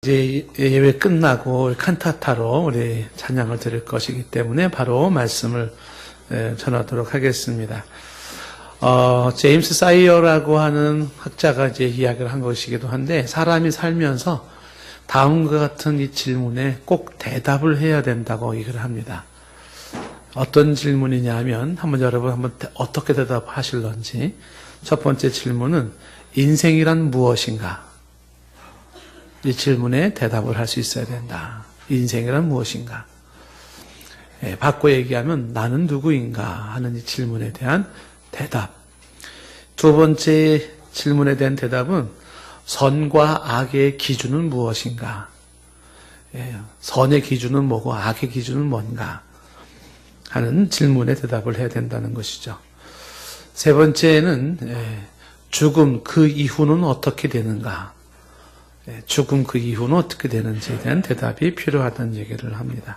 이제 예배 끝나고 칸타타로 우리 찬양을 드릴 것이기 때문에 바로 말씀을 전하도록 하겠습니다. 제임스 사이어라고 하는 학자가 이제 이야기를 한 것이기도 한데, 사람이 살면서 다음과 같은 이 질문에 꼭 대답을 해야 된다고 얘기를 합니다. 어떤 질문이냐 하면, 여러분 한번 어떻게 대답하실런지. 첫 번째 질문은 인생이란 무엇인가? 이 질문에 대답을 할 수 있어야 된다. 인생이란 무엇인가? 바꿔 얘기하면 나는 누구인가 하는 이 질문에 대한 대답. 두 번째 질문에 대한 대답은 선과 악의 기준은 무엇인가? 선의 기준은 뭐고 악의 기준은 뭔가? 하는 질문에 대답을 해야 된다는 것이죠. 세 번째는 죽음 그 이후는 어떻게 되는가? 죽음 그 이후는 어떻게 되는지에 대한 대답이 필요하다는 얘기를 합니다.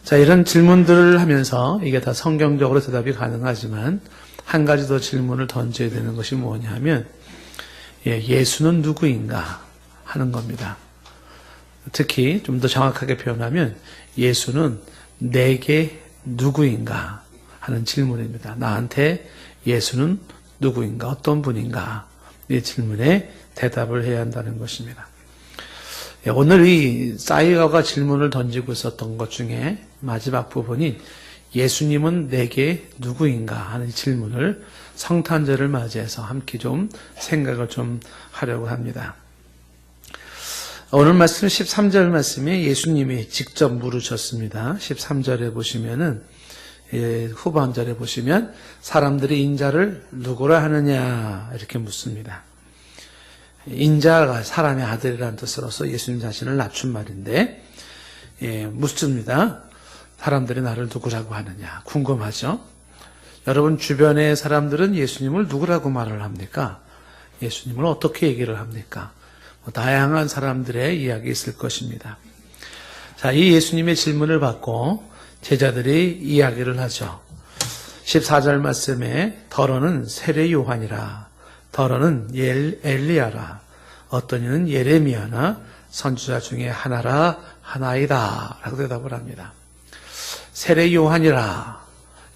자, 이런 질문들을 하면서 이게 다 성경적으로 대답이 가능하지만 한 가지 더 질문을 던져야 되는 것이 뭐냐 하면 예수는 누구인가 하는 겁니다. 특히 좀 더 정확하게 표현하면 예수는 내게 누구인가 하는 질문입니다. 나한테 예수는 누구인가, 어떤 분인가, 이 질문에 대답을 해야 한다는 것입니다. 오늘 이 사이어가 질문을 던지고 있었던 것 중에 마지막 부분이 예수님은 내게 누구인가 하는 질문을 성탄절을 맞이해서 함께 좀 생각을 좀 하려고 합니다. 오늘 말씀 13절 말씀에 예수님이 직접 물으셨습니다. 13절에 보시면은 후반절에 보시면 사람들이 인자를 누구라 하느냐 이렇게 묻습니다. 인자가 사람의 아들이라는 뜻으로서 예수님 자신을 낮춘 말인데 묻습니다. 사람들이 나를 누구라고 하느냐 궁금하죠? 여러분 주변의 사람들은 예수님을 누구라고 말을 합니까? 예수님을 어떻게 얘기를 합니까? 다양한 사람들의 이야기 있을 것입니다. 자, 이 예수님의 질문을 받고 제자들이 이야기를 하죠. 14절 말씀에 더러는 세례 요한이라, 더러는 엘리야라, 어떤 이는 예레미야나 선지자 중에 하나이다 라고 대답을 합니다. 세례 요한이라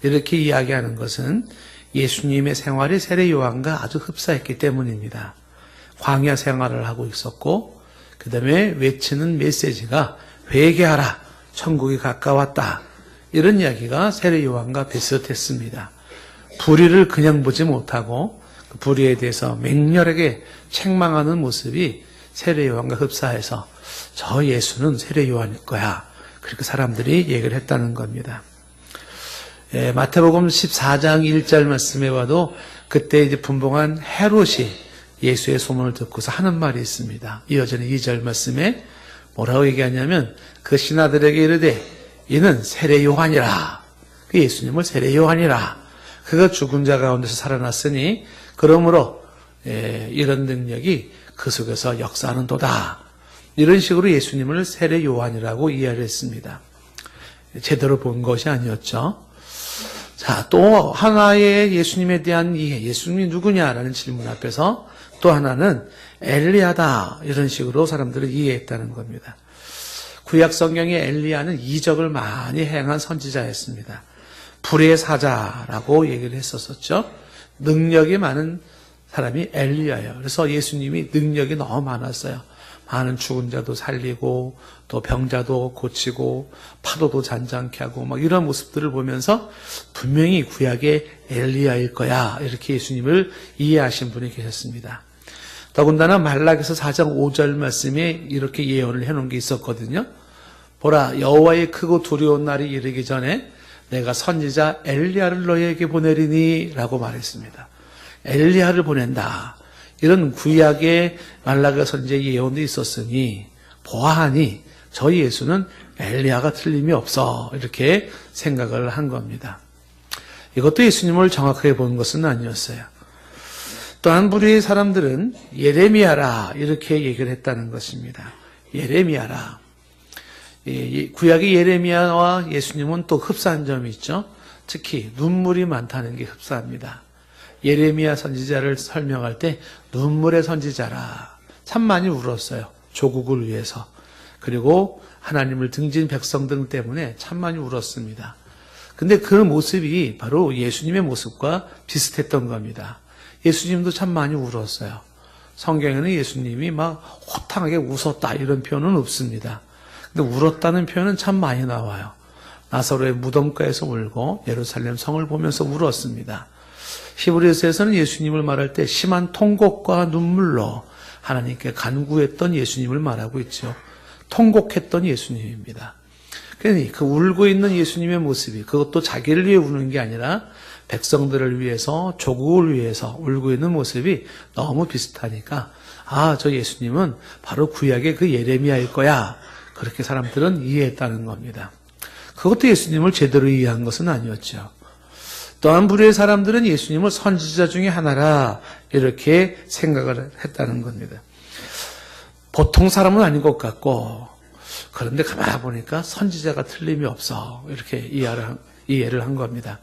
이렇게 이야기하는 것은 예수님의 생활이 세례 요한과 아주 흡사했기 때문입니다. 광야 생활을 하고 있었고 그 다음에 외치는 메시지가 회개하라, 천국이 가까웠다, 이런 이야기가 세례 요한과 비슷했습니다. 불의를 그냥 보지 못하고 그 불의에 대해서 맹렬하게 책망하는 모습이 세례 요한과 흡사해서 저 예수는 세례 요한일 거야, 그렇게 사람들이 얘기를 했다는 겁니다. 마태복음 14장 1절 말씀에 봐도 그때 이제 분봉한 헤롯이 예수의 소문을 듣고서 하는 말이 있습니다. 이어지는 2절 말씀에 뭐라고 얘기하냐면 그 신하들에게 이르되 이는 세례 요한이라, 그 예수님을 세례 요한이라, 그가 죽은 자 가운데서 살아났으니 그러므로 이런 능력이 그 속에서 역사하는도다, 이런 식으로 예수님을 세례 요한이라고 이해를 했습니다. 제대로 본 것이 아니었죠. 자, 또 하나의 예수님에 대한 이해, 예수님이 누구냐라는 질문 앞에서 또 하나는 엘리야다, 이런 식으로 사람들을 이해했다는 겁니다. 구약 성경의 엘리야는 이적을 많이 행한 선지자였습니다. 불의 사자라고 얘기를 했었죠. 능력이 많은 사람이 엘리야예요. 그래서 예수님이 능력이 너무 많았어요. 많은 죽은 자도 살리고 또 병자도 고치고 파도도 잔잔케 하고 막 이런 모습들을 보면서 분명히 구약의 엘리야일 거야, 이렇게 예수님을 이해하신 분이 계셨습니다. 더군다나 말라기서 4장 5절 말씀에 이렇게 예언을 해놓은 게 있었거든요. 보라, 여호와의 크고 두려운 날이 이르기 전에 내가 선지자 엘리야를 너희에게 보내리니 라고 말했습니다. 엘리야를 보낸다, 이런 구약의 말라기서 선지자의 예언도 있었으니 보아하니 저희 예수는 엘리야가 틀림이 없어, 이렇게 생각을 한 겁니다. 이것도 예수님을 정확하게 본 것은 아니었어요. 또 한 부류의 사람들은 예레미야라 이렇게 얘기를 했다는 것입니다. 예레미야라. 구약의 예레미야와 예수님은 또 흡사한 점이 있죠. 특히 눈물이 많다는 게 흡사합니다. 예레미야 선지자를 설명할 때 눈물의 선지자라, 참 많이 울었어요. 조국을 위해서, 그리고 하나님을 등진 백성들 때문에 참 많이 울었습니다. 근데 그 모습이 바로 예수님의 모습과 비슷했던 겁니다. 예수님도 참 많이 울었어요. 성경에는 예수님이 막 호탕하게 웃었다 이런 표현은 없습니다. 근데 울었다는 표현은 참 많이 나와요. 나사로의 무덤가에서 울고 예루살렘 성을 보면서 울었습니다. 히브리서에서는 예수님을 말할 때 심한 통곡과 눈물로 하나님께 간구했던 예수님을 말하고 있죠. 통곡했던 예수님입니다. 그러니 그 울고 있는 예수님의 모습이, 그것도 자기를 위해 우는 게 아니라 백성들을 위해서, 조국을 위해서 울고 있는 모습이 너무 비슷하니까 아, 저 예수님은 바로 구약의 그 예레미야일 거야. 그렇게 사람들은 이해했다는 겁니다. 그것도 예수님을 제대로 이해한 것은 아니었죠. 또한 부류의 사람들은 예수님을 선지자 중에 하나라 이렇게 생각을 했다는 겁니다. 보통 사람은 아닌 것 같고, 그런데 가만히 보니까 선지자가 틀림이 없어 이렇게 이해를 한 겁니다.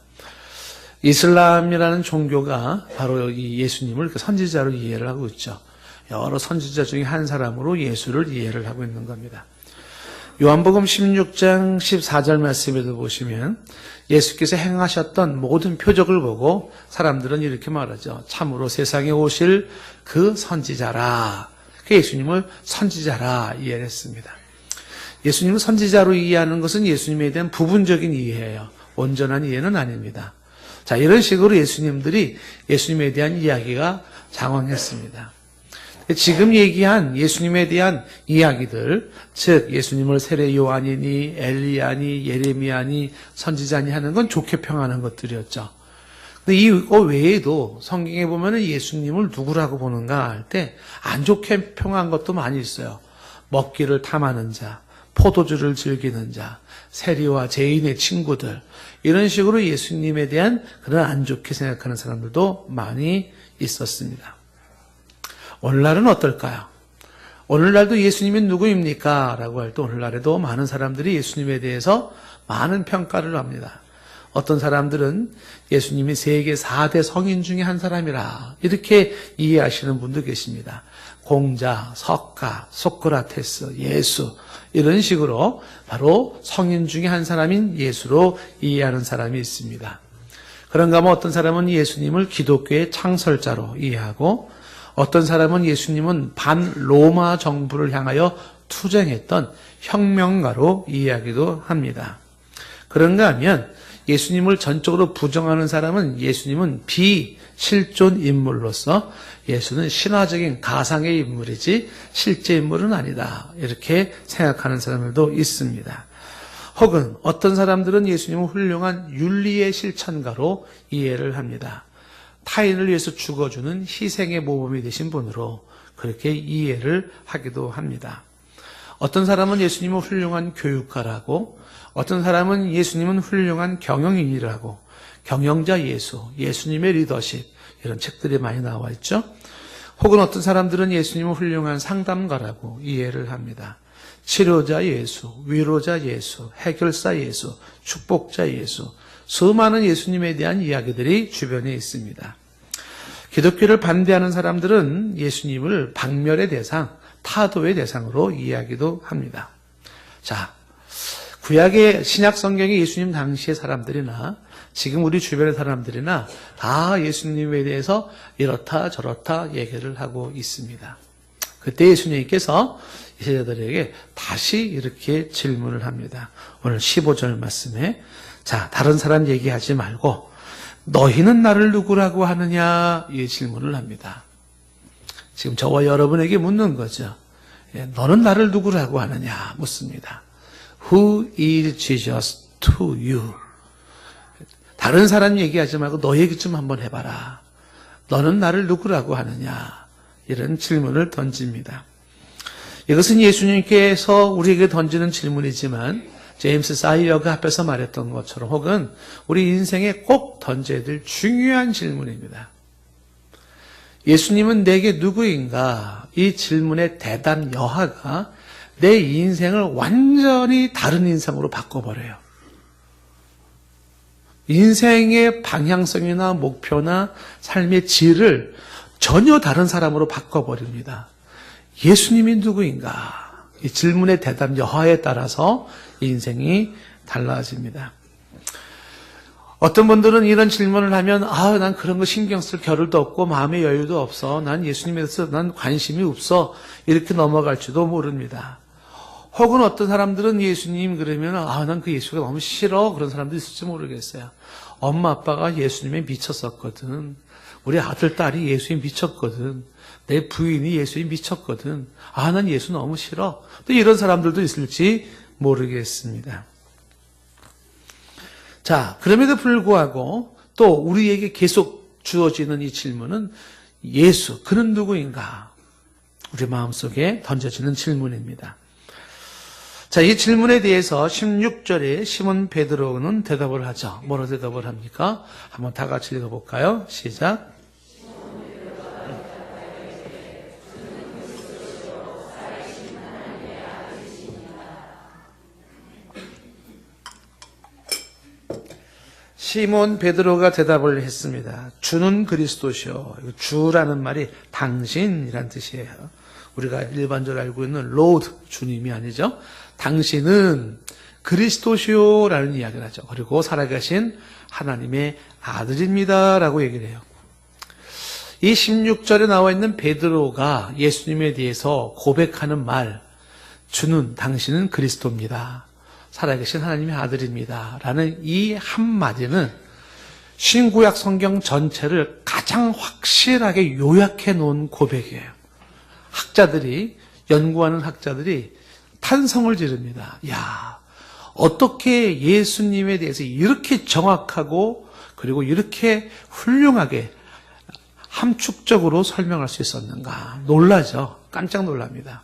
이슬람이라는 종교가 바로 이 예수님을 선지자로 이해를 하고 있죠. 여러 선지자 중에 한 사람으로 예수를 이해를 하고 있는 겁니다. 요한복음 16장 14절 말씀에도 보시면 예수께서 행하셨던 모든 표적을 보고 사람들은 이렇게 말하죠. 참으로 세상에 오실 그 선지자라. 그 예수님을 선지자라 이해를 했습니다. 예수님을 선지자로 이해하는 것은 예수님에 대한 부분적인 이해예요. 온전한 이해는 아닙니다. 자, 이런 식으로 예수님에 대한 이야기가 장황했습니다. 지금 얘기한 예수님에 대한 이야기들, 즉 예수님을 세례 요한이니 엘리야니 예레미야니 선지자니 하는 건 좋게 평하는 것들이었죠. 근데 이거 외에도 성경에 보면은 예수님을 누구라고 보는가 할 때 안 좋게 평한 것도 많이 있어요. 먹기를 탐하는 자, 포도주를 즐기는 자, 세리와 죄인의 친구들, 이런 식으로 예수님에 대한 그런 안 좋게 생각하는 사람들도 많이 있었습니다. 오늘날은 어떨까요? 오늘날도 예수님이 누구입니까? 라고 할 때 오늘날에도 많은 사람들이 예수님에 대해서 많은 평가를 합니다. 어떤 사람들은 예수님이 세계 4대 성인 중에 한 사람이라 이렇게 이해하시는 분도 계십니다. 공자, 석가, 소크라테스, 예수 이런 식으로 바로 성인 중에 한 사람인 예수로 이해하는 사람이 있습니다. 그런가 하면 어떤 사람은 예수님을 기독교의 창설자로 이해하고 어떤 사람은 예수님은 반로마 정부를 향하여 투쟁했던 혁명가로 이해하기도 합니다. 그런가 하면 예수님을 전적으로 부정하는 사람은 예수님은 비실존 인물로서 예수는 신화적인 가상의 인물이지 실제 인물은 아니다. 이렇게 생각하는 사람들도 있습니다. 혹은 어떤 사람들은 예수님은 훌륭한 윤리의 실천가로 이해를 합니다. 타인을 위해서 죽어주는 희생의 모범이 되신 분으로 그렇게 이해를 하기도 합니다. 어떤 사람은 예수님은 훌륭한 교육가라고, 어떤 사람은 예수님은 훌륭한 경영인이라고, 경영자 예수, 예수님의 리더십 이런 책들이 많이 나와 있죠. 혹은 어떤 사람들은 예수님은 훌륭한 상담가라고 이해를 합니다. 치료자 예수, 위로자 예수, 해결사 예수, 축복자 예수, 수많은 예수님에 대한 이야기들이 주변에 있습니다. 기독교를 반대하는 사람들은 예수님을 박멸의 대상, 타도의 대상으로 이해하기도 합니다. 자, 구약의 신약 성경의 예수님 당시의 사람들이나 지금 우리 주변의 사람들이나 다 예수님에 대해서 이렇다 저렇다 얘기를 하고 있습니다. 그때 예수님께서 이 제자들에게 다시 이렇게 질문을 합니다. 오늘 15절 말씀에 자, 다른 사람 얘기하지 말고 너희는 나를 누구라고 하느냐 이 질문을 합니다. 지금 저와 여러분에게 묻는 거죠. 너는 나를 누구라고 하느냐 묻습니다. Who is Jesus to you? 다른 사람 얘기하지 말고 너 얘기 좀 한번 해봐라. 너는 나를 누구라고 하느냐 이런 질문을 던집니다. 이것은 예수님께서 우리에게 던지는 질문이지만 제임스 사이어가 앞에서 말했던 것처럼 혹은 우리 인생에 꼭 던져야 될 중요한 질문입니다. 예수님은 내게 누구인가? 이 질문의 대답 여하가 내 인생을 완전히 다른 인생으로 바꿔버려요. 인생의 방향성이나 목표나 삶의 질을 전혀 다른 사람으로 바꿔버립니다. 예수님이 누구인가? 이 질문의 대답 여하에 따라서 인생이 달라집니다. 어떤 분들은 이런 질문을 하면 난 그런 거 신경 쓸 겨를도 없고 마음의 여유도 없어. 난 예수님에 대해서 난 관심이 없어. 이렇게 넘어갈지도 모릅니다. 혹은 어떤 사람들은 예수님 그러면 난 그 예수가 너무 싫어. 그런 사람도 있을지 모르겠어요. 엄마 아빠가 예수님에 미쳤었거든. 우리 아들 딸이 예수에 미쳤거든. 내 부인이 예수에 미쳤거든. 난 예수 너무 싫어. 또 이런 사람들도 있을지 모르겠습니다. 자, 그럼에도 불구하고 또 우리에게 계속 주어지는 이 질문은 예수, 그는 누구인가? 우리 마음속에 던져지는 질문입니다. 자, 이 질문에 대해서 16절에 시몬 베드로는 대답을 하죠. 뭐로 대답을 합니까? 한번 다 같이 읽어볼까요? 시작. 시몬 베드로가 대답을 했습니다. 주는 그리스도시요. 주라는 말이 당신이란 뜻이에요. 우리가 일반적으로 알고 있는 로드, 주님이 아니죠. 당신은 그리스도시요라는 이야기를 하죠. 그리고 살아계신 하나님의 아들입니다라고 얘기를 해요. 이 16절에 나와 있는 베드로가 예수님에 대해서 고백하는 말, 주는 당신은 그리스도입니다. 살아계신 하나님의 아들입니다. 라는 이 한마디는 신구약 성경 전체를 가장 확실하게 요약해 놓은 고백이에요. 연구하는 학자들이 탄성을 지릅니다. 어떻게 예수님에 대해서 이렇게 정확하고 그리고 이렇게 훌륭하게 함축적으로 설명할 수 있었는가. 놀라죠. 깜짝 놀랍니다.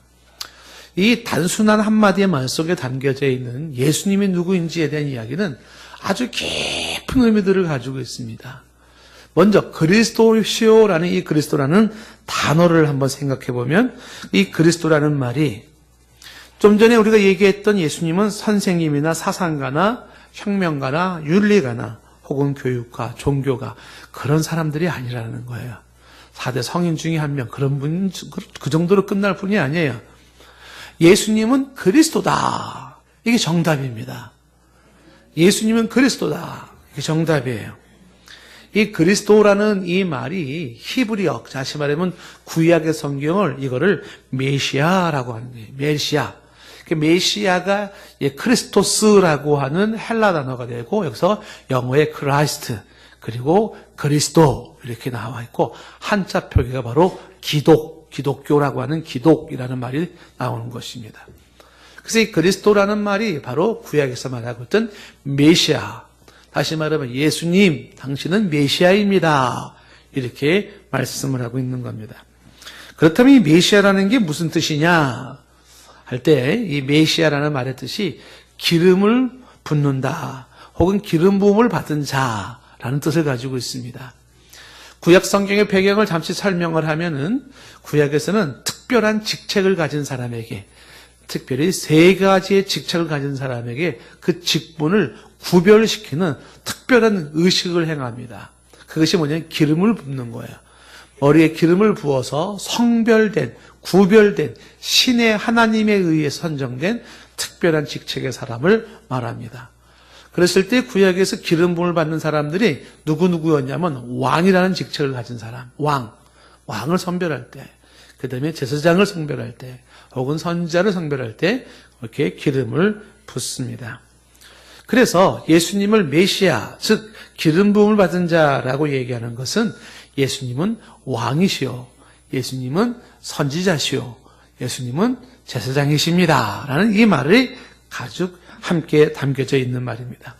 이 단순한 한마디의 말 속에 담겨져 있는 예수님이 누구인지에 대한 이야기는 아주 깊은 의미들을 가지고 있습니다. 먼저 그리스도시오라는 이 그리스도라는 단어를 한번 생각해 보면 이 그리스도라는 말이 좀 전에 우리가 얘기했던 예수님은 선생님이나 사상가나 혁명가나 윤리가나 혹은 교육가, 종교가 그런 사람들이 아니라는 거예요. 4대 성인 중에 한 명, 그런 분, 그 정도로 끝날 분이 아니에요. 예수님은 그리스도다. 이게 정답입니다. 예수님은 그리스도다. 이게 정답이에요. 이 그리스도라는 이 말이 히브리어, 다시 말하면 구약의 성경을 이거를 메시아라고 하는 거예요. 메시아. 메시아가 크리스토스라고 하는 헬라 단어가 되고 여기서 영어의 크라이스트 그리고 그리스도 이렇게 나와 있고 한자 표기가 바로 기독교라고 하는 기독이라는 말이 나오는 것입니다. 그래서 이 그리스도라는 말이 바로 구약에서 말하고 있던 메시아. 다시 말하면 예수님, 당신은 메시아입니다. 이렇게 말씀을 하고 있는 겁니다. 그렇다면 이 메시아라는 게 무슨 뜻이냐 할 때 이 메시아라는 말의 뜻이 기름을 붓는다 혹은 기름 부음을 받은 자라는 뜻을 가지고 있습니다. 구약 성경의 배경을 잠시 설명을 하면은 구약에서는 특별한 직책을 가진 사람에게 특별히 3가지의 직책을 가진 사람에게 그 직분을 구별시키는 특별한 의식을 행합니다. 그것이 뭐냐면 기름을 붓는 거예요. 머리에 기름을 부어서 성별된, 구별된 신의 하나님에 의해 선정된 특별한 직책의 사람을 말합니다. 그랬을 때 구약에서 기름 부음을 받는 사람들이 누구였냐면 왕이라는 직책을 가진 사람, 왕을 선별할 때, 그 다음에 제사장을 선별할 때, 혹은 선지자를 선별할 때 이렇게 기름을 붓습니다. 그래서 예수님을 메시아, 즉 기름 부음을 받은 자라고 얘기하는 것은 예수님은 왕이시오, 예수님은 선지자시오, 예수님은 제사장이십니다 라는 이 말이 가죽 함께 담겨져 있는 말입니다.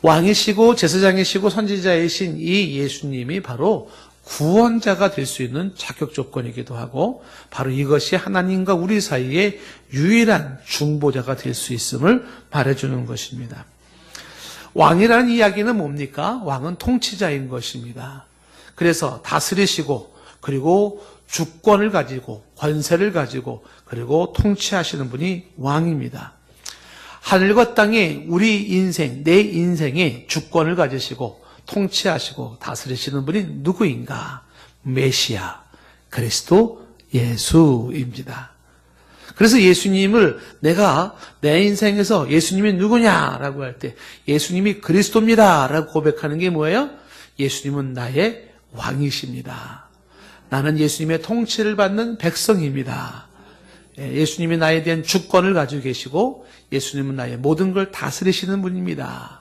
왕이시고 제사장이시고 선지자이신 이 예수님이 바로 구원자가 될 수 있는 자격 조건이기도 하고 바로 이것이 하나님과 우리 사이의 유일한 중보자가 될 수 있음을 말해주는 것입니다. 왕이라는 이야기는 뭡니까? 왕은 통치자인 것입니다. 그래서 다스리시고 그리고 주권을 가지고 권세를 가지고 그리고 통치하시는 분이 왕입니다. 하늘과 땅에 우리 인생, 내 인생에 주권을 가지시고 통치하시고 다스리시는 분이 누구인가? 메시아, 그리스도 예수입니다. 그래서 예수님을 내가 내 인생에서 예수님이 누구냐라고 할 때 예수님이 그리스도입니다라고 고백하는 게 뭐예요? 예수님은 나의 왕이십니다. 나는 예수님의 통치를 받는 백성입니다. 예수님이 나에 대한 주권을 가지고 계시고 예수님은 나의 모든 걸 다스리시는 분입니다.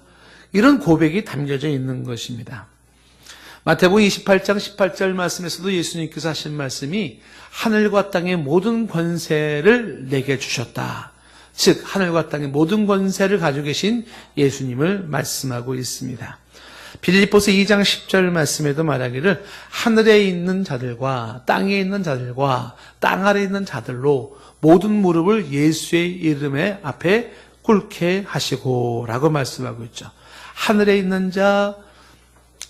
이런 고백이 담겨져 있는 것입니다. 마태복음 28장 18절 말씀에서도 예수님께서 하신 말씀이 하늘과 땅의 모든 권세를 내게 주셨다. 즉 하늘과 땅의 모든 권세를 가지고 계신 예수님을 말씀하고 있습니다. 빌립보서 2장 10절 말씀에도 말하기를 하늘에 있는 자들과 땅에 있는 자들과 땅 아래에 있는 자들로 모든 무릎을 예수의 이름에 앞에 꿇게 하시고 라고 말씀하고 있죠. 하늘에 있는 자,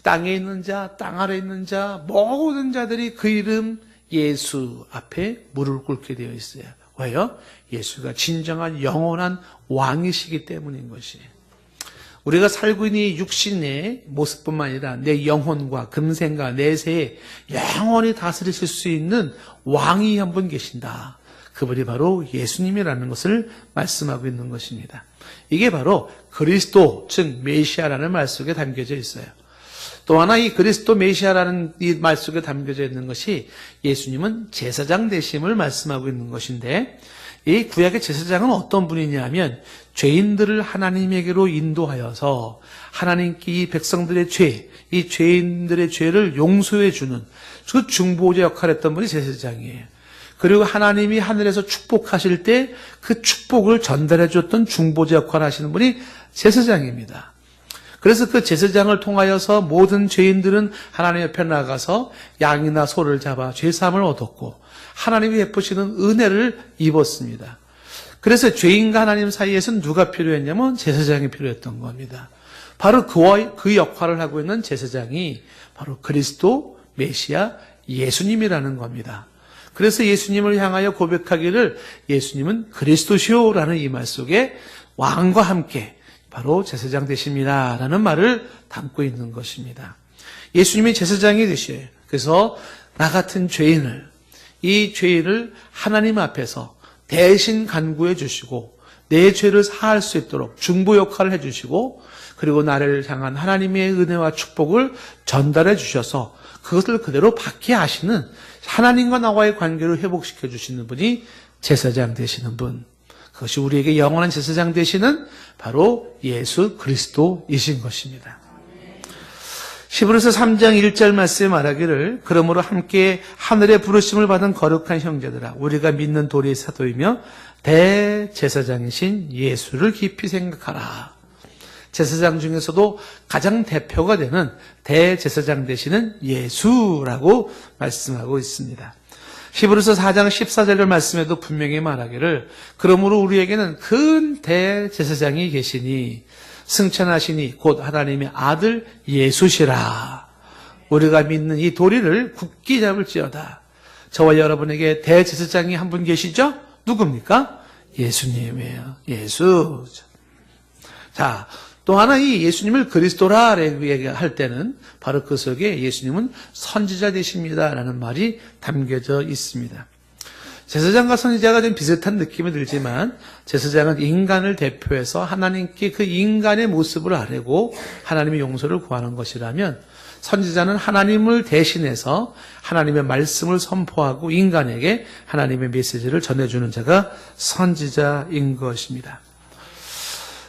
땅에 있는 자, 땅 아래에 있는 자, 모든 자들이 그 이름 예수 앞에 무릎을 꿇게 되어 있어요. 왜요? 예수가 진정한 영원한 왕이시기 때문인 것이에요. 우리가 살고 있는 이 육신의 모습뿐만 아니라 내 영혼과 금생과 내세에 영원히 다스리실 수 있는 왕이 한 분 계신다. 그분이 바로 예수님이라는 것을 말씀하고 있는 것입니다. 이게 바로 그리스도, 즉 메시아라는 말 속에 담겨져 있어요. 또 하나 이 그리스도 메시아라는 이 말 속에 담겨져 있는 것이 예수님은 제사장 되심을 말씀하고 있는 것인데 이 구약의 제사장은 어떤 분이냐면 죄인들을 하나님에게로 인도하여서 하나님께 이 백성들의 죄, 이 죄인들의 죄를 용서해 주는 그 중보자 역할을 했던 분이 제사장이에요. 그리고 하나님이 하늘에서 축복하실 때 그 축복을 전달해 줬던 중보자 역할을 하시는 분이 제사장입니다. 그래서 그 제사장을 통하여서 모든 죄인들은 하나님 옆에 나가서 양이나 소를 잡아 죄사함을 얻었고 하나님이 베푸시는 은혜를 입었습니다. 그래서 죄인과 하나님 사이에서는 누가 필요했냐면 제사장이 필요했던 겁니다. 바로 그 역할을 하고 있는 제사장이 바로 그리스도, 메시아, 예수님이라는 겁니다. 그래서 예수님을 향하여 고백하기를 예수님은 그리스도시오라는 이 말 속에 왕과 함께 바로 제사장 되십니다라는 말을 담고 있는 것입니다. 예수님이 제사장이 되셔요. 그래서 나 같은 죄인을, 이 죄인을 하나님 앞에서 대신 간구해 주시고 내 죄를 사할 수 있도록 중보 역할을 해주시고 그리고 나를 향한 하나님의 은혜와 축복을 전달해 주셔서 그것을 그대로 받게 하시는 하나님과 나와의 관계를 회복시켜 주시는 분이 제사장 되시는 분. 그것이 우리에게 영원한 제사장 되시는 바로 예수 그리스도이신 것입니다. 히브리서 3장 1절 말씀에 말하기를 그러므로 함께 하늘의 부르심을 받은 거룩한 형제들아 우리가 믿는 도리의 사도이며 대제사장이신 예수를 깊이 생각하라. 제사장 중에서도 가장 대표가 되는 대제사장 되시는 예수라고 말씀하고 있습니다. 히브리서 4장 14절 말씀에도 분명히 말하기를 그러므로 우리에게는 큰 대제사장이 계시니 승천하시니 곧 하나님의 아들 예수시라. 우리가 믿는 이 도리를 굳게 잡을지어다. 저와 여러분에게 대제사장이 한 분 계시죠? 누굽니까? 예수님이에요. 예수. 자, 또 하나 이 예수님을 그리스도라고 얘기할 때는 바로 그 속에 예수님은 선지자 되십니다라는 말이 담겨져 있습니다. 제사장과 선지자가 좀 비슷한 느낌이 들지만 제사장은 인간을 대표해서 하나님께 그 인간의 모습을 아뢰고 하나님의 용서를 구하는 것이라면 선지자는 하나님을 대신해서 하나님의 말씀을 선포하고 인간에게 하나님의 메시지를 전해주는 자가 선지자인 것입니다.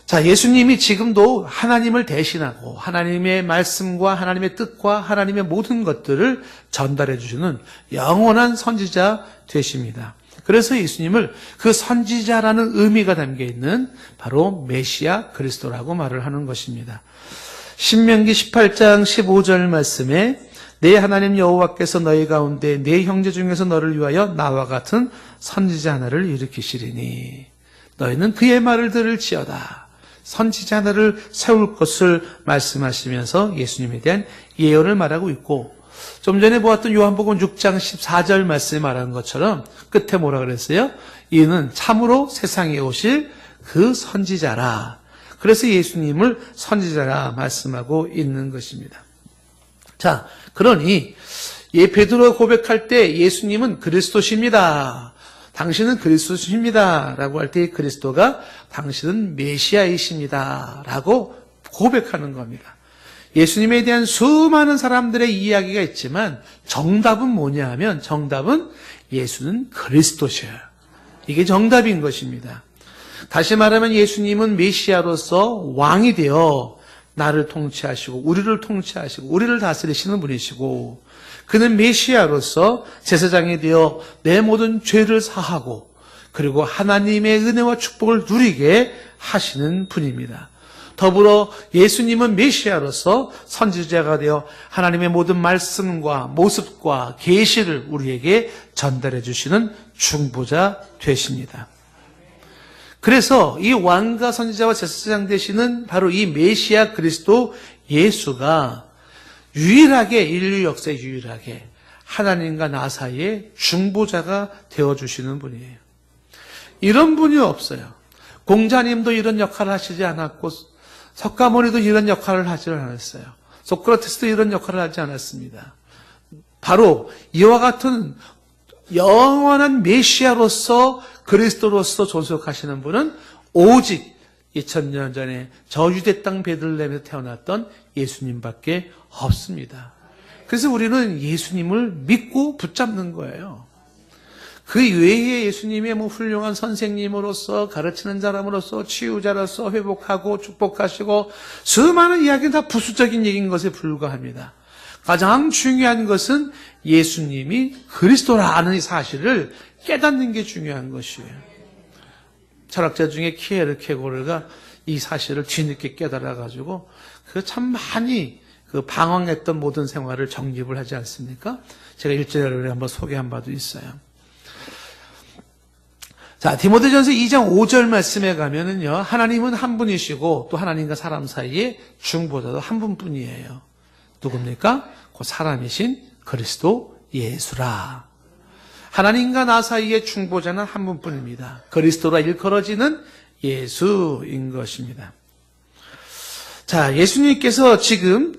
자, 예수님이 지금도 하나님을 대신하고 하나님의 말씀과 하나님의 뜻과 하나님의 모든 것들을 전달해 주시는 영원한 선지자 되십니다. 그래서 예수님을 그 선지자라는 의미가 담겨 있는 바로 메시아 그리스도라고 말을 하는 것입니다. 신명기 18장 15절 말씀에 내 하나님 여호와께서 너희 가운데 네 형제 중에서 너를 위하여 나와 같은 선지자 하나를 일으키시리니 너희는 그의 말을 들을지어다. 선지자 하나를 세울 것을 말씀하시면서 예수님에 대한 예언을 말하고 있고 좀 전에 보았던 요한복음 6장 14절 말씀에 말한 것처럼 끝에 뭐라 그랬어요? 이는 참으로 세상에 오실 그 선지자라. 그래서 예수님을 선지자라 말씀하고 있는 것입니다. 자, 그러니 베드로가 고백할 때 예수님은 그리스도십니다. 당신은 그리스도십니다. 라고 할 때 그리스도가 당신은 메시아이십니다. 라고 고백하는 겁니다. 예수님에 대한 수많은 사람들의 이야기가 있지만 정답은 뭐냐 하면 정답은 예수는 그리스도셔요. 이게 정답인 것입니다. 다시 말하면 예수님은 메시아로서 왕이 되어 나를 통치하시고 우리를 통치하시고 우리를 다스리시는 분이시고 그는 메시아로서 제사장이 되어 내 모든 죄를 사하고 그리고 하나님의 은혜와 축복을 누리게 하시는 분입니다. 더불어 예수님은 메시아로서 선지자가 되어 하나님의 모든 말씀과 모습과 계시를 우리에게 전달해 주시는 중보자 되십니다. 그래서 이 왕과 선지자와 제사장 되시는 바로 이 메시아 그리스도 예수가 유일하게 인류 역사에 유일하게 하나님과 나 사이에 중보자가 되어주시는 분이에요. 이런 분이 없어요. 공자님도 이런 역할을 하시지 않았고 석가모니도 이런 역할을 하지 않았어요. 소크라테스도 이런 역할을 하지 않았습니다. 바로 이와 같은 영원한 메시아로서 그리스도로서 존속하시는 분은 오직 2000년 전에 저 유대 땅 베들레헴에서 태어났던 예수님밖에 없습니다. 그래서 우리는 예수님을 믿고 붙잡는 거예요. 그 외에 예수님의 훌륭한 선생님으로서 가르치는 사람으로서 치유자로서 회복하고 축복하시고 수많은 이야기는 다 부수적인 얘기인 것에 불과합니다. 가장 중요한 것은 예수님이 그리스도라는 이 사실을 깨닫는 게 중요한 것이에요. 철학자 중에 키에르케고르가 이 사실을 뒤늦게 깨달아가지고 참 많이 방황했던 모든 생활을 정립을 하지 않습니까? 제가 일절에 한번 소개한 바도 있어요. 자, 디모데전서 2장 5절 말씀에 가면은요, 하나님은 한 분이시고 또 하나님과 사람 사이에 중보자도 한 분뿐이에요. 누굽니까? 그 사람이신 그리스도 예수라. 하나님과 나 사이의 중보자는 한 분뿐입니다. 그리스도라 일컬어지는 예수인 것입니다. 자, 예수님께서 지금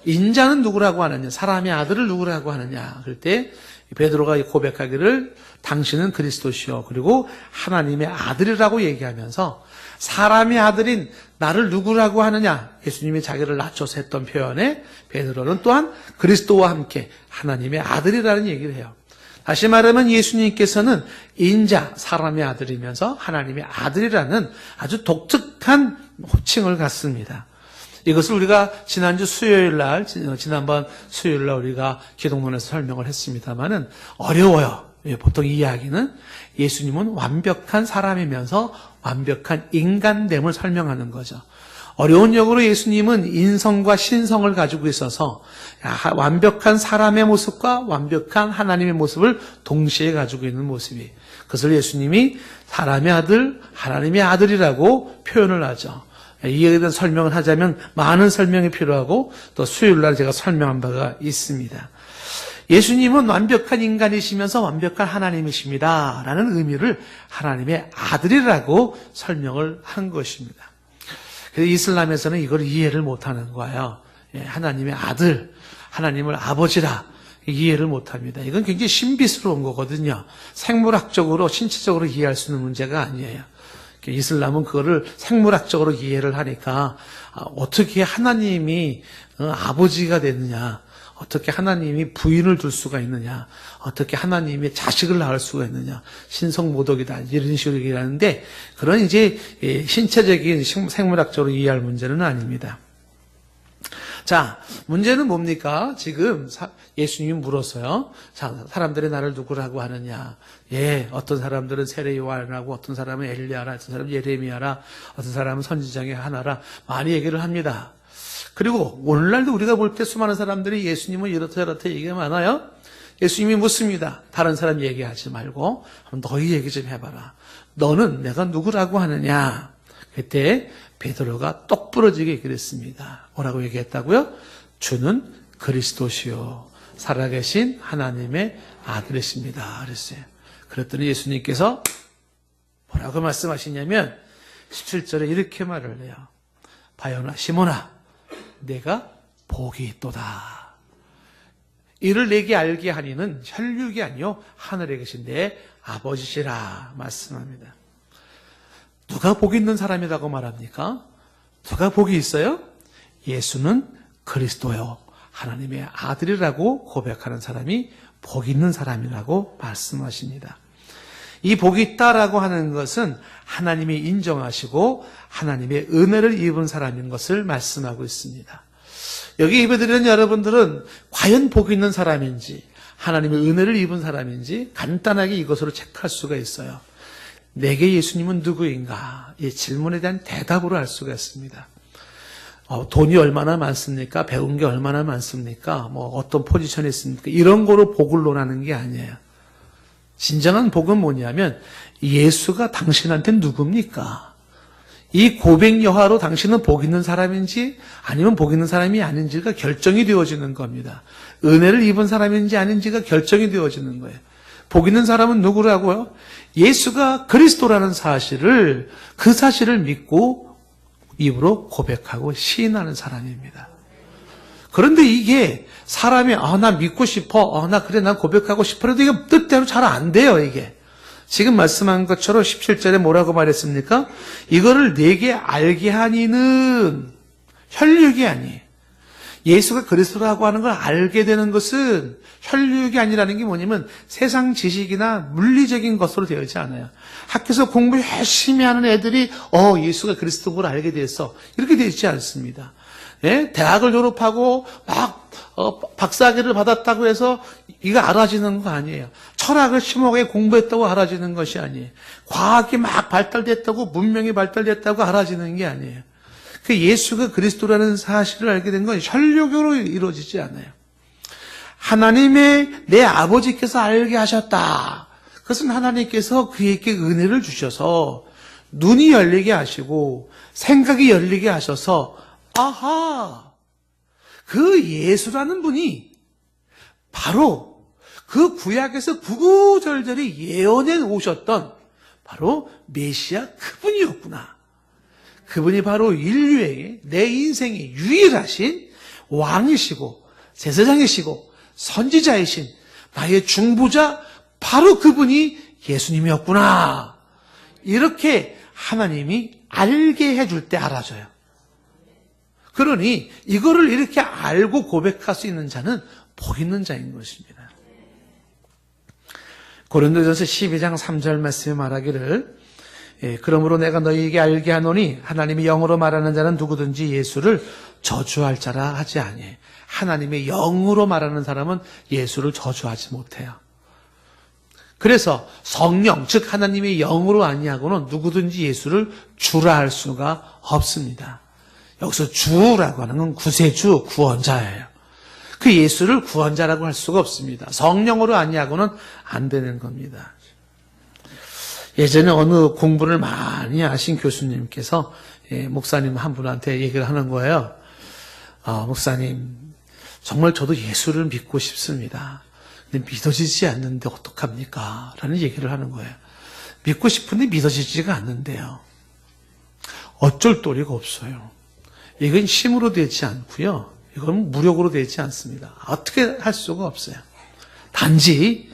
인자는 누구라고 하느냐, 사람의 아들을 누구라고 하느냐 그럴 때 베드로가 고백하기를 당신은 그리스도시요 그리고 하나님의 아들이라고 얘기하면서 사람의 아들인 나를 누구라고 하느냐, 예수님이 자기를 낮춰서 했던 표현에 베드로는 또한 그리스도와 함께 하나님의 아들이라는 얘기를 해요. 다시 말하면 예수님께서는 인자, 사람의 아들이면서 하나님의 아들이라는 아주 독특한 호칭을 갖습니다. 이것을 우리가 지난번 수요일 날 우리가 기독론에서 설명을 했습니다만은 어려워요. 보통 이 이야기는 예수님은 완벽한 사람이면서 완벽한 인간됨을 설명하는 거죠. 어려운 역으로 예수님은 인성과 신성을 가지고 있어서 완벽한 사람의 모습과 완벽한 하나님의 모습을 동시에 가지고 있는 모습이, 그것을 예수님이 사람의 아들, 하나님의 아들이라고 표현을 하죠. 이에 대한 설명을 하자면 많은 설명이 필요하고 또 수요일날 제가 설명한 바가 있습니다. 예수님은 완벽한 인간이시면서 완벽한 하나님이십니다 라는 의미를 하나님의 아들이라고 설명을 한 것입니다. 그래서 이슬람에서는 이걸 이해를 못하는 거예요. 하나님의 아들, 하나님을 아버지라 이해를 못합니다. 이건 굉장히 신비스러운 거거든요. 생물학적으로 신체적으로 이해할 수 있는 문제가 아니에요. 이슬람은 그거를 생물학적으로 이해를 하니까 어떻게 하나님이 아버지가 되느냐, 어떻게 하나님이 부인을 둘 수가 있느냐, 어떻게 하나님이 자식을 낳을 수가 있느냐, 신성모독이다 이런 식으로 얘기하는데 그런 이제 신체적인 생물학적으로 이해할 문제는 아닙니다. 자, 문제는 뭡니까? 지금 예수님이 물었어요. 자, 사람들이 나를 누구라고 하느냐? 예, 어떤 사람들은 세례 요한이라고, 어떤 사람은 엘리야라, 어떤 사람은 예레미야라, 어떤 사람은 선지자의 하나라 많이 얘기를 합니다. 그리고 오늘날도 우리가 볼 때 수많은 사람들이 예수님은 이렇다 저렇다 얘기가 많아요. 예수님이 묻습니다. 다른 사람 얘기하지 말고 너희 얘기 좀 해봐라. 너는 내가 누구라고 하느냐? 그때 베드로가 똑 부러지게 얘기를 했습니다. 뭐라고 얘기했다고요? 주는 그리스도시요 살아계신 하나님의 아들이십니다 그랬어요. 그랬더니 예수님께서 뭐라고 말씀하시냐면 17절에 이렇게 말을 해요. 바요나 시몬아, 내가 복이 있도다. 이를 내게 알게 하니는 혈육이 아니요 하늘에 계신 내 아버지시라 말씀합니다. 누가 복 있는 사람이라고 말합니까? 누가 복이 있어요? 예수는 그리스도요 하나님의 아들이라고 고백하는 사람이 복 있는 사람이라고 말씀하십니다. 이 복이 있다라고 하는 것은 하나님이 인정하시고 하나님의 은혜를 입은 사람인 것을 말씀하고 있습니다. 여기 예배드리는 여러분들은 과연 복이 있는 사람인지 하나님의 은혜를 입은 사람인지 간단하게 이것으로 체크할 수가 있어요. 내게 예수님은 누구인가? 이 질문에 대한 대답으로 알 수가 있습니다. 돈이 얼마나 많습니까? 배운 게 얼마나 많습니까? 어떤 포지션에 있습니까? 이런 거로 복을 논하는 게 아니에요. 진정한 복은 뭐냐면 예수가 당신한테 누굽니까? 이 고백 여하로 당신은 복 있는 사람인지 아니면 복 있는 사람이 아닌지가 결정이 되어지는 겁니다. 은혜를 입은 사람인지 아닌지가 결정이 되어지는 거예요. 복 있는 사람은 누구라고요? 예수가 그리스도라는 사실을, 그 사실을 믿고 입으로 고백하고 시인하는 사람입니다. 그런데 이게 사람이 나 믿고 싶어, 나 그래 난 고백하고 싶어도 이게 뜻대로 잘 안 돼요. 이게 지금 말씀한 것처럼 17절에 뭐라고 말했습니까? 이거를 내게 알게 하니는 혈육이 아니에요. 예수가 그리스도라고 하는 걸 알게 되는 것은 혈육이 아니라는 게 뭐냐면 세상 지식이나 물리적인 것으로 되어있지 않아요. 학교에서 공부 열심히 하는 애들이 예수가 그리스도인 걸 알게 됐어, 이렇게 되어 있지 않습니다. 예? 대학을 졸업하고 막 박사학위를 받았다고 해서 이거 알아지는 거 아니에요. 철학을 심오하게 공부했다고 알아지는 것이 아니에요. 과학이 막 발달됐다고, 문명이 발달됐다고 알아지는 게 아니에요. 그 예수가 그리스도라는 사실을 알게 된 건 혈육으로 이루어지지 않아요. 하나님의 내 아버지께서 알게 하셨다. 그것은 하나님께서 그에게 은혜를 주셔서 눈이 열리게 하시고 생각이 열리게 하셔서 아하, 그 예수라는 분이 바로 그 구약에서 구구절절히 예언해 오셨던 바로 메시아 그분이었구나. 그분이 바로 인류에게 내 인생의 유일하신 왕이시고 제사장이시고 선지자이신 나의 중보자, 바로 그분이 예수님이었구나. 이렇게 하나님이 알게 해줄 때 알아줘요. 그러니 이거를 이렇게 알고 고백할 수 있는 자는 복 있는 자인 것입니다. 고린도전서 12장 3절 말씀에 말하기를 그러므로 내가 너희에게 알게 하노니 하나님이 영으로 말하는 자는 누구든지 예수를 저주할 자라 하지 아니에요. 하나님의 영으로 말하는 사람은 예수를 저주하지 못해요. 그래서 성령, 즉 하나님의 영으로 아니하고는 누구든지 예수를 주라 할 수가 없습니다. 여기서 주라고 하는 건 구세주, 구원자예요. 그 예수를 구원자라고 할 수가 없습니다. 성령으로 아니하고는 안 되는 겁니다. 예전에 어느 공부를 많이 하신 교수님께서 목사님 한 분한테 얘기를 하는 거예요. 목사님, 정말 저도 예수를 믿고 싶습니다. 근데 믿어지지 않는데 어떡합니까? 라는 얘기를 하는 거예요. 믿고 싶은데 믿어지지가 않는데요. 어쩔 도리가 없어요. 이건 힘으로 되지 않고요. 이건 무력으로 되지 않습니다. 어떻게 할 수가 없어요. 단지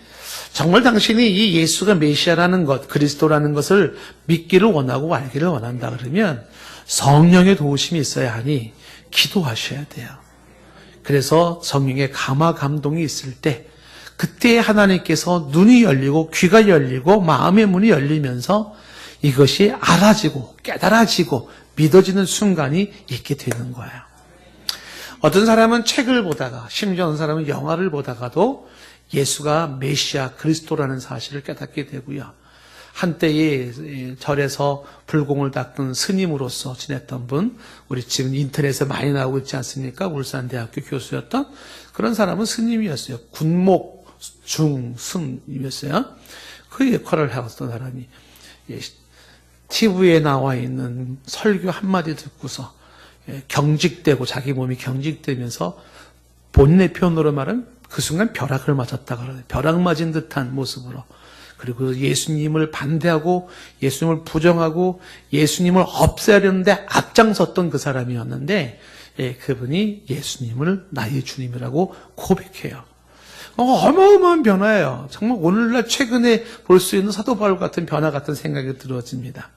정말 당신이 이 예수가 메시아라는 것, 그리스도라는 것을 믿기를 원하고 알기를 원한다 그러면 성령의 도우심이 있어야 하니 기도하셔야 돼요. 그래서 성령의 감화 감동이 있을 때 그때 하나님께서 눈이 열리고 귀가 열리고 마음의 문이 열리면서 이것이 알아지고 깨달아지고 믿어지는 순간이 있게 되는 거예요. 어떤 사람은 책을 보다가, 심지어 어떤 사람은 영화를 보다가도 예수가 메시아 그리스도라는 사실을 깨닫게 되고요. 한때에 절에서 불공을 닦은 스님으로서 지냈던 분, 우리 지금 인터넷에 많이 나오고 있지 않습니까? 울산대학교 교수였던 그런 사람은 스님이었어요. 군목 중승이었어요. 그 역할을 하었던 사람이 TV에 나와 있는 설교 한마디 듣고서 경직되고 자기 몸이 경직되면서 본인의 표현으로 말하면 그 순간 벼락을 맞았다 그러네요. 벼락 맞은 듯한 모습으로. 그리고 예수님을 반대하고 예수님을 부정하고 예수님을 없애려는데 앞장섰던 그 사람이었는데 그분이 예수님을 나의 주님이라고 고백해요. 어마어마한 변화예요. 정말 오늘날 최근에 볼 수 있는 사도 바울 같은 변화 같은 생각이 들어집니다.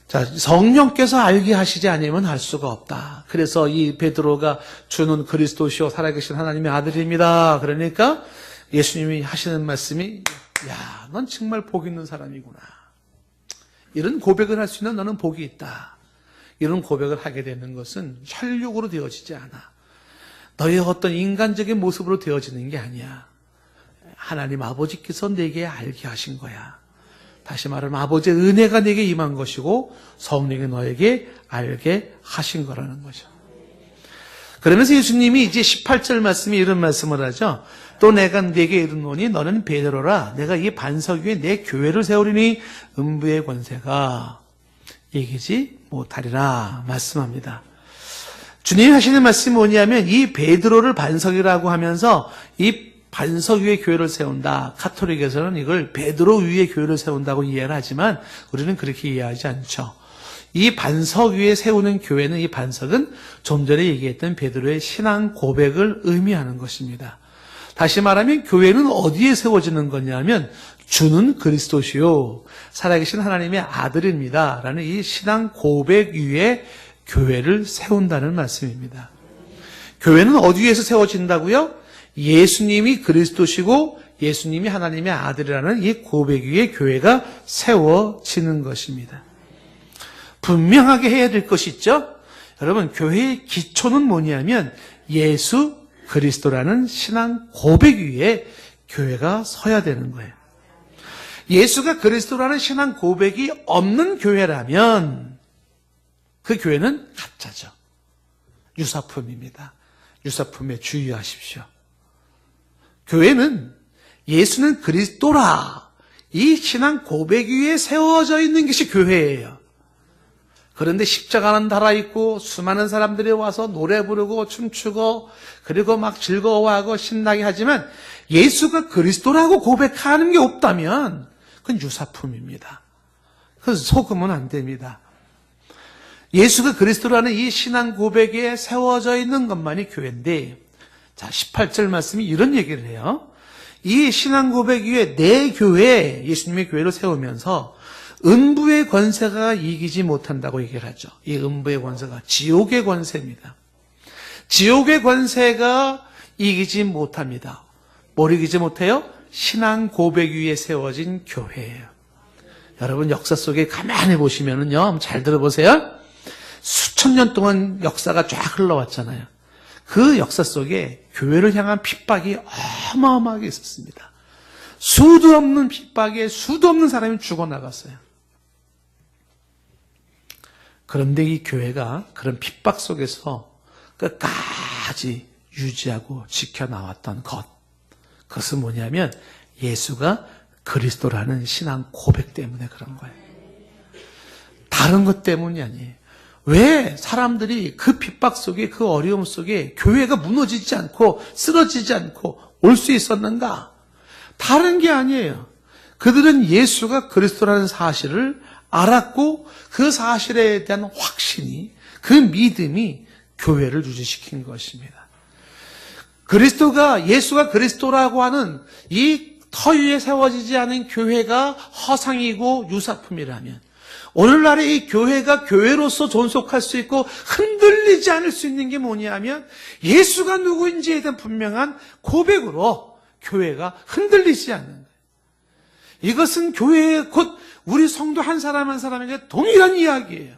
자, 성령께서 알게 하시지 않으면 알 수가 없다. 그래서 이 베드로가 주는 그리스도시요 살아계신 하나님의 아들입니다. 그러니까 예수님이 하시는 말씀이 야, 넌 정말 복 있는 사람이구나. 이런 고백을 할 수 있는 너는 복이 있다. 이런 고백을 하게 되는 것은 혈육으로 되어지지 않아. 너의 어떤 인간적인 모습으로 되어지는 게 아니야. 하나님 아버지께서 내게 알게 하신 거야. 다시 말하면 아버지의 은혜가 내게 임한 것이고 성령이 너에게 알게 하신 거라는 거죠. 그러면서 예수님이 이제 18절 말씀이 이런 말씀을 하죠. 또 내가 네게 이르노니 너는 베드로라. 내가 이 반석 위에 내 교회를 세우리니 음부의 권세가 이기지 못하리라 말씀합니다. 주님이 하시는 말씀이 뭐냐면 이 베드로를 반석이라고 하면서 이 반석 위에 교회를 세운다. 가톨릭에서는 이걸 베드로 위에 교회를 세운다고 이해를 하지만 우리는 그렇게 이해하지 않죠. 이 반석 위에 세우는 교회는 이 반석은 좀 전에 얘기했던 베드로의 신앙 고백을 의미하는 것입니다. 다시 말하면 교회는 어디에 세워지는 거냐면 주는 그리스도시요 살아계신 하나님의 아들입니다. 라는 이 신앙 고백 위에 교회를 세운다는 말씀입니다. 교회는 어디 위에서 세워진다고요? 예수님이 그리스도시고 예수님이 하나님의 아들이라는 이 고백 위에 교회가 세워지는 것입니다. 분명하게 해야 될 것이 있죠? 여러분, 교회의 기초는 뭐냐면 예수 그리스도라는 신앙 고백 위에 교회가 서야 되는 거예요. 예수가 그리스도라는 신앙 고백이 없는 교회라면 그 교회는 가짜죠. 유사품입니다. 유사품에 주의하십시오. 교회는 예수는 그리스도라 이 신앙 고백 위에 세워져 있는 것이 교회예요. 그런데 십자가는 달아있고 수많은 사람들이 와서 노래 부르고 춤추고 그리고 막 즐거워하고 신나게 하지만 예수가 그리스도라고 고백하는 게 없다면 그건 유사품입니다. 그래서 속으면 안 됩니다. 예수가 그리스도라는 이 신앙 고백에 세워져 있는 것만이 교회인데 자, 18절 말씀이 이런 얘기를 해요. 이 신앙 고백 위에 내 교회, 예수님의 교회를 세우면서 음부의 권세가 이기지 못한다고 얘기를 하죠. 이 음부의 권세가 지옥의 권세입니다. 지옥의 권세가 이기지 못합니다. 뭘 이기지 못해요? 신앙 고백 위에 세워진 교회예요. 여러분 역사 속에 가만히 보시면은요, 잘 들어보세요. 수천 년 동안 역사가 쫙 흘러왔잖아요. 그 역사 속에 교회를 향한 핍박이 어마어마하게 있었습니다. 수도 없는 핍박에 수도 없는 사람이 죽어나갔어요. 그런데 이 교회가 그런 핍박 속에서 끝까지 유지하고 지켜나왔던 것. 그것은 뭐냐면 예수가 그리스도라는 신앙 고백 때문에 그런 거예요. 다른 것 때문이 아니에요. 왜 사람들이 그 핍박 속에 그 어려움 속에 교회가 무너지지 않고 쓰러지지 않고 올 수 있었는가? 다른 게 아니에요. 그들은 예수가 그리스도라는 사실을 알았고 그 사실에 대한 확신이 그 믿음이 교회를 유지시킨 것입니다. 예수가 그리스도라고 하는 이 터 위에 세워지지 않은 교회가 허상이고 유사품이라면 오늘날의 이 교회가 교회로서 존속할 수 있고 흔들리지 않을 수 있는 게 뭐냐면 예수가 누구인지에 대한 분명한 고백으로 교회가 흔들리지 않는 거예요. 이것은 교회의 곧 우리 성도 한 사람 한 사람에게 동일한 이야기예요.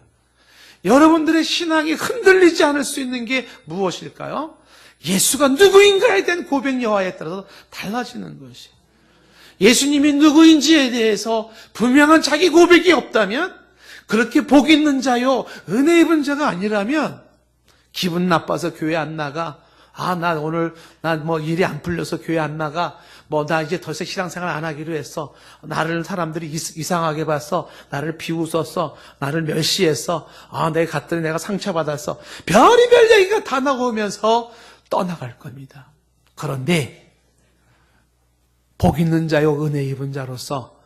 여러분들의 신앙이 흔들리지 않을 수 있는 게 무엇일까요? 예수가 누구인가에 대한 고백 여하에 따라서 달라지는 것이에요. 예수님이 누구인지에 대해서 분명한 자기 고백이 없다면 그렇게 복 있는 자요 은혜 입은 자가 아니라면 기분 나빠서 교회 안 나가. 나 오늘 일이 안 풀려서 교회 안 나가. 나 이제 더 이상 신앙생활 안 하기로 했어. 나를 사람들이 이상하게 봤어. 나를 비웃었어. 나를 멸시했어. 내가 갔더니 내가 상처받았어. 별의별 얘기가 다 나오면서 떠나갈 겁니다. 그런데 복 있는 자요 은혜 입은 자로서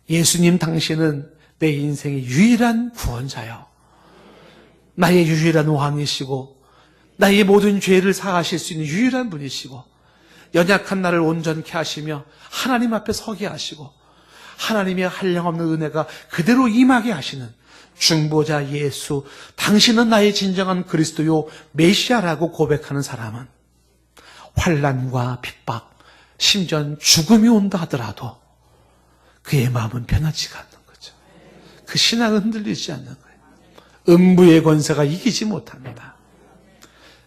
예수님 당신은 내 인생의 유일한 구원자요. 나의 유일한 왕이시고 나의 모든 죄를 사하실 수 있는 유일한 분이시고 연약한 나를 온전케 하시며 하나님 앞에 서게 하시고 하나님의 한량없는 은혜가 그대로 임하게 하시는 중보자 예수, 당신은 나의 진정한 그리스도요 메시아라고 고백하는 사람은 환난과 핍박, 심지어 죽음이 온다 하더라도 그의 마음은 변하지가 않는 거죠. 그 신앙은 흔들리지 않는 거예요. 음부의 권세가 이기지 못합니다.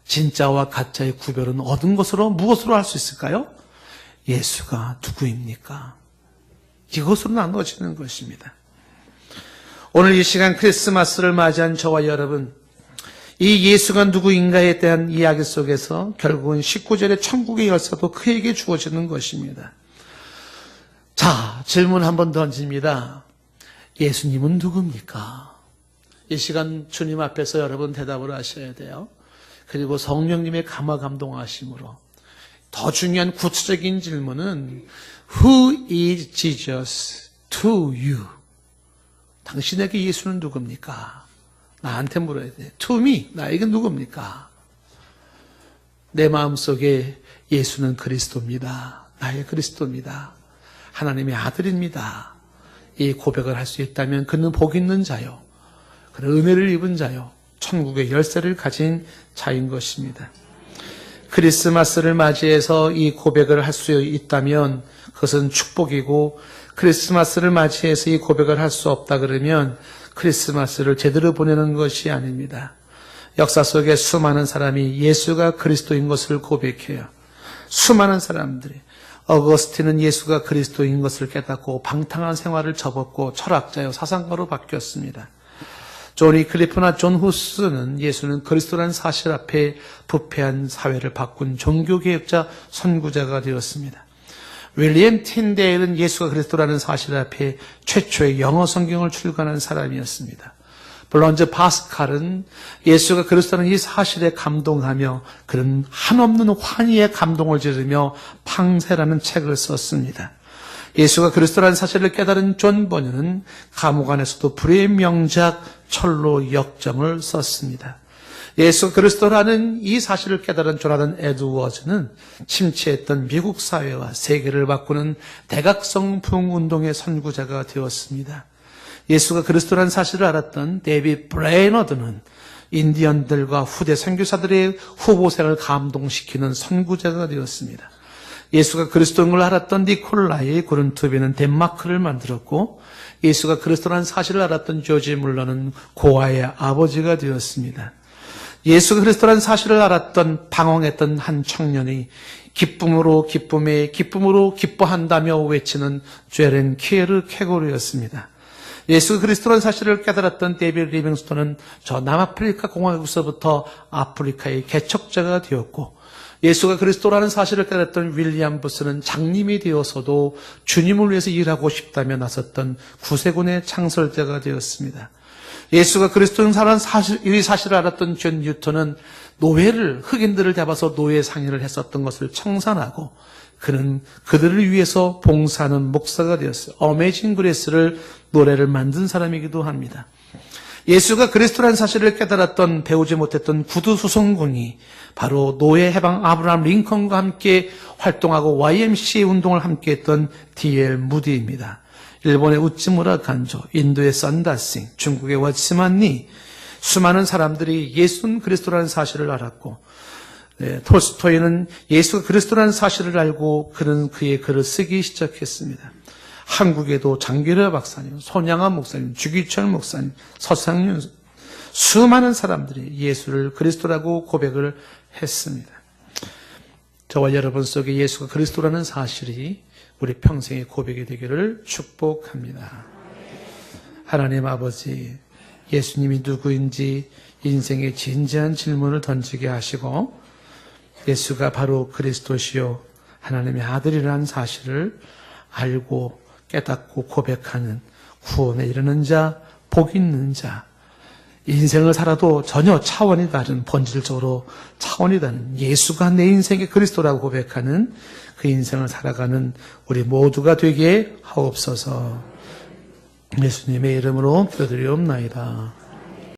진짜와 가짜의 구별은 무엇으로 할 수 있을까요? 예수가 누구입니까? 이것으로 나눠지는 것입니다. 오늘 이 시간 크리스마스를 맞이한 저와 여러분, 이 예수가 누구인가에 대한 이야기 속에서 결국은 19절의 천국의 열쇠도 그에게 주어지는 것입니다. 자, 질문 한번 던집니다. 예수님은 누굽니까? 이 시간 주님 앞에서 여러분 대답을 하셔야 돼요. 그리고 성령님의 감화감동하심으로 더 중요한 구체적인 질문은 Who is Jesus to you? 당신에게 예수는 누굽니까? 나한테 물어야 돼. To me, 나에게 누굽니까? 내 마음속에 예수는 그리스도입니다. 나의 그리스도입니다. 하나님의 아들입니다. 이 고백을 할 수 있다면 그는 복 있는 자요. 그는 은혜를 입은 자요. 천국의 열쇠를 가진 자인 것입니다. 크리스마스를 맞이해서 이 고백을 할 수 있다면 그것은 축복이고, 크리스마스를 맞이해서 이 고백을 할 수 없다 그러면 크리스마스를 제대로 보내는 것이 아닙니다. 역사 속에 수많은 사람이 예수가 그리스도인 것을 고백해요. 수많은 사람들이. 어거스틴은 예수가 그리스도인 것을 깨닫고 방탕한 생활을 접었고 철학자요 사상가로 바뀌었습니다. 조니 클리프나 존 후스는 예수는 그리스도라는 사실 앞에 부패한 사회를 바꾼 종교개혁자 선구자가 되었습니다. 윌리엄 틴데일은 예수가 그리스도라는 사실 앞에 최초의 영어 성경을 출간한 사람이었습니다. 블런즈 파스칼은 예수가 그리스도라는 이 사실에 감동하며 그런 한없는 환희의 감동을 지르며 팡세라는 책을 썼습니다. 예수가 그리스도라는 사실을 깨달은 존 버녀는 감옥 안에서도 불의 명작 철로 역정을 썼습니다. 예수가 그리스도라는 이 사실을 깨달은 조나단 에드워즈는 침체했던 미국 사회와 세계를 바꾸는 대각성 부흥운동의 선구자가 되었습니다. 예수가 그리스도라는 사실을 알았던 데이빗 브레이너드는 인디언들과 후대 선교사들의 후보생을 감동시키는 선구자가 되었습니다. 예수가 그리스도인 걸 알았던 니콜라이 고른투비는 덴마크를 만들었고, 예수가 그리스도라는 사실을 알았던 조지 물러는 고아의 아버지가 되었습니다. 예수가 그리스도라는 사실을 알았던 방황했던 한 청년이 기쁨으로 기뻐한다며 외치는 죄렌 키에르 케고르였습니다. 예수 그리스도라는 사실을 깨달았던 데이빗 리빙스톤은 저 남아프리카 공화국서부터 아프리카의 개척자가 되었고, 예수가 그리스도라는 사실을 깨달았던 윌리엄 부스는 장님이 되어서도 주님을 위해서 일하고 싶다며 나섰던 구세군의 창설자가 되었습니다. 예수가 그리스도라는 이 사실을 알았던 존 뉴턴은 흑인들을 잡아서 노예 상인을 했었던 것을 청산하고 그는 그들을 위해서 봉사하는 목사가 되었어요. 어메이징 그레이스를 노래를 만든 사람이기도 합니다. 예수가 그리스도라는 사실을 깨달았던 배우지 못했던 구두 수송군이 바로 노예 해방 아브라함 링컨과 함께 활동하고 YMCA 운동을 함께했던 D.L. 무디입니다. 일본의 우찌무라 간조, 인도의 썬다싱, 중국의 와치만니, 수많은 사람들이 예수는 그리스도라는 사실을 알았고, 톨스토이는 예수가 그리스도라는 사실을 알고 그는 그의 글을 쓰기 시작했습니다. 한국에도 장기려 박사님, 손양아 목사님, 주기철 목사님, 서상윤, 수많은 사람들이 예수를 그리스도라고 고백을 했습니다. 저와 여러분 속에 예수가 그리스도라는 사실이 우리 평생의 고백이 되기를 축복합니다. 하나님 아버지, 예수님이 누구인지 인생의 진지한 질문을 던지게 하시고 예수가 바로 그리스도시요 하나님의 아들이라는 사실을 알고 깨닫고 고백하는 구원에 이르는 자, 복 있는 자, 인생을 살아도 전혀 차원이 다른, 본질적으로 차원이 다른 예수가 내 인생의 그리스도라고 고백하는 그 인생을 살아가는 우리 모두가 되게 하옵소서. 예수님의 이름으로 기도드리옵나이다.